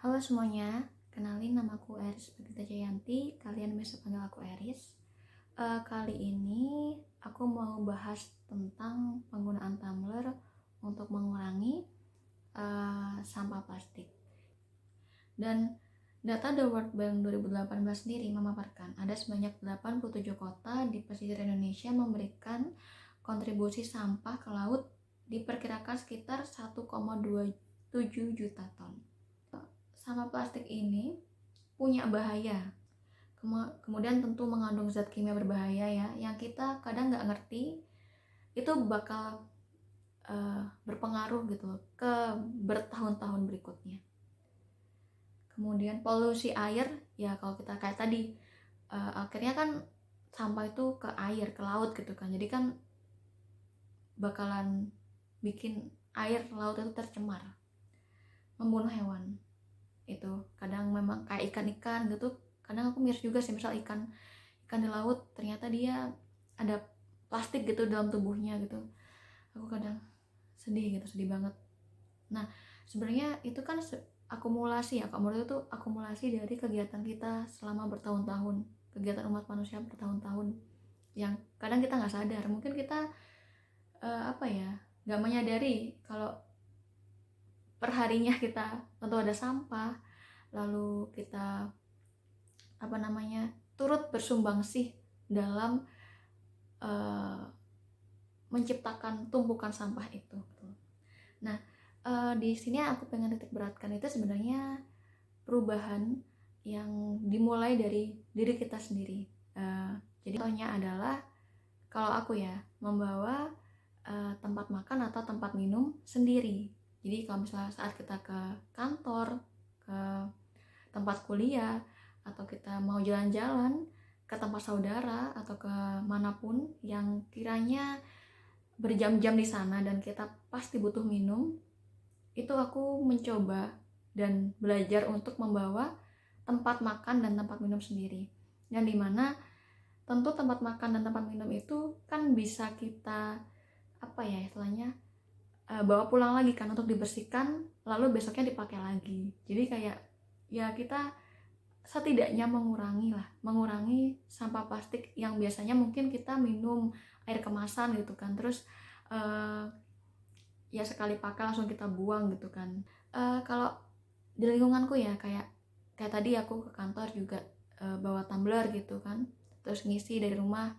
Halo semuanya, kenalin namaku Eris Bagita Jayanti, kalian biasa panggil aku Eris. Kali ini aku mau bahas tentang penggunaan tumbler untuk mengurangi sampah plastik. Dan data The World Bank 2018 sendiri memaparkan ada sebanyak 87 kota di pesisir Indonesia memberikan kontribusi sampah ke laut diperkirakan sekitar 1,27 juta ton. Sampah plastik ini punya bahaya, kemudian tentu mengandung zat kimia berbahaya ya, yang kita kadang nggak ngerti itu bakal berpengaruh gitu loh ke bertahun-tahun berikutnya. Kemudian polusi air ya, kalau kita kayak tadi akhirnya kan sampah itu ke air, ke laut gitu kan, jadi kan bakalan bikin air laut itu tercemar, membunuh hewan. Itu kadang memang kayak ikan-ikan gitu, kadang aku miris juga sih, misal ikan di laut ternyata dia ada plastik gitu dalam tubuhnya gitu, aku kadang sedih gitu, sedih banget. Nah sebenarnya itu kan akumulasi ya, menurut itu akumulasi dari kegiatan kita selama bertahun-tahun, kegiatan umat manusia bertahun-tahun, yang kadang kita nggak sadar, mungkin kita nggak menyadari kalau perharinya kita tentu ada sampah, lalu kita turut bersumbangsih dalam menciptakan tumpukan sampah itu. Nah di sini aku pengen titik beratkan itu sebenarnya perubahan yang dimulai dari diri kita sendiri. Jadi contohnya adalah kalau aku ya membawa tempat makan atau tempat minum sendiri. Jadi kalau misalnya saat kita ke kantor, ke tempat kuliah, atau kita mau jalan-jalan ke tempat saudara atau ke manapun yang kiranya berjam-jam di sana dan kita pasti butuh minum, itu aku mencoba dan belajar untuk membawa tempat makan dan tempat minum sendiri. Yang dimana tentu tempat makan dan tempat minum itu kan bisa kita bawa pulang lagi kan untuk dibersihkan, lalu besoknya dipakai lagi. Jadi kayak ya kita setidaknya mengurangi sampah plastik yang biasanya mungkin kita minum air kemasan gitu kan, terus ya sekali pakai langsung kita buang gitu kan. Kalau di lingkunganku ya kayak tadi aku ke kantor juga bawa tumbler gitu kan, terus ngisi dari rumah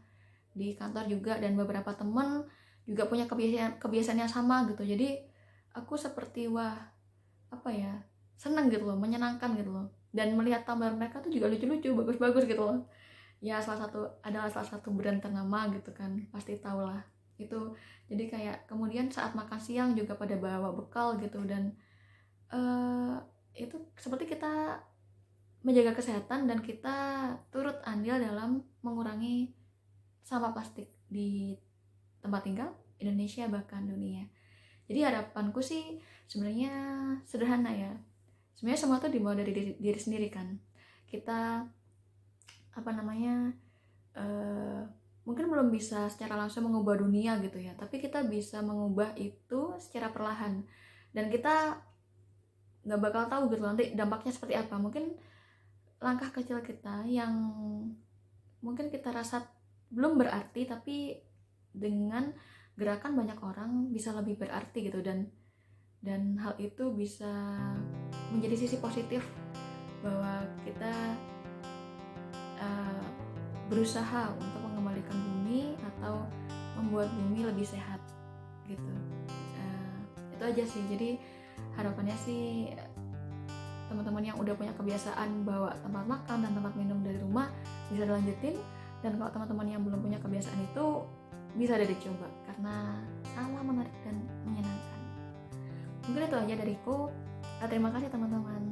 di kantor juga, dan beberapa temen juga punya kebiasaan yang sama gitu. Jadi aku seperti seneng gitu loh, menyenangkan gitu loh, dan melihat tumbler mereka tuh juga lucu-lucu, bagus-bagus gitu loh ya. Adalah salah satu brand ternama gitu kan, pasti tau lah itu. Jadi kayak kemudian saat makan siang juga pada bawa bekal gitu, dan itu seperti kita menjaga kesehatan dan kita turut andil dalam mengurangi sampah plastik di tempat tinggal Indonesia bahkan dunia. Jadi harapanku sih sebenarnya sederhana ya. Sebenarnya semua tuh dimulai dari diri sendiri kan. Kita mungkin belum bisa secara langsung mengubah dunia gitu ya, tapi kita bisa mengubah itu secara perlahan, dan kita nggak bakal tahu gitu nanti dampaknya seperti apa. Mungkin langkah kecil kita yang mungkin kita rasa belum berarti, tapi dengan gerakan banyak orang bisa lebih berarti gitu, dan hal itu bisa menjadi sisi positif bahwa kita berusaha untuk mengembalikan bumi atau membuat bumi lebih sehat gitu. Itu aja sih. Jadi harapannya sih teman-teman yang udah punya kebiasaan bawa tempat makan dan tempat minum dari rumah bisa dilanjutin, dan kalau teman-teman yang belum punya kebiasaan itu bisa deh dicoba karena sangat menarik dan menyenangkan. Mungkin itu aja dariku. Terima kasih teman-teman.